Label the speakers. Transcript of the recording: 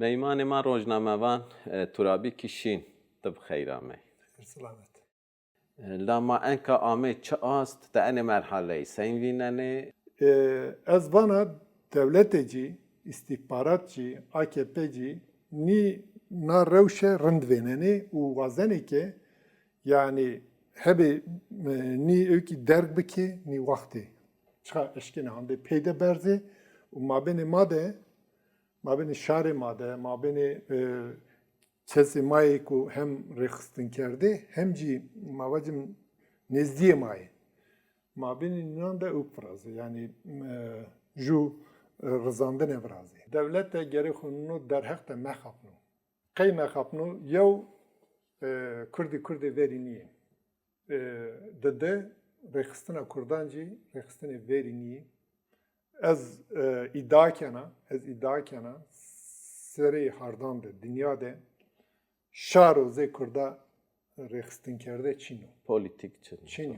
Speaker 1: میمان ما روزنامه‌وان ترابی کشین طب خیرامه.
Speaker 2: سلامت.
Speaker 1: لما انکا آمد چه است در این مرحله سین ویننه؟
Speaker 2: از وانا devleteci, istihbaratçı, AKP'ci ni na rewşe rindveneni u vazeni ki yani hebe ni öki derg biki ni vakti. Çıka eşkine hande peyde berzi u mabeni made mabeni şare made mabeni kesi mayi ku hem rekhstin kerdi hem ci mavacım nezdiye mayi. Mabini nan da upfrazı yani ju rızandın evrazı. Devlet de geri konunu derhak da mehapnu. Kay mehapnu yav Kurdi veriniye. Dede rekhstina Kurdancı rekhstina veriniye. Ez iddia kena seri hardandı dünyada şaro ze Kurda rekhstin kerde Çin'u.
Speaker 1: Politik
Speaker 2: Çin'u.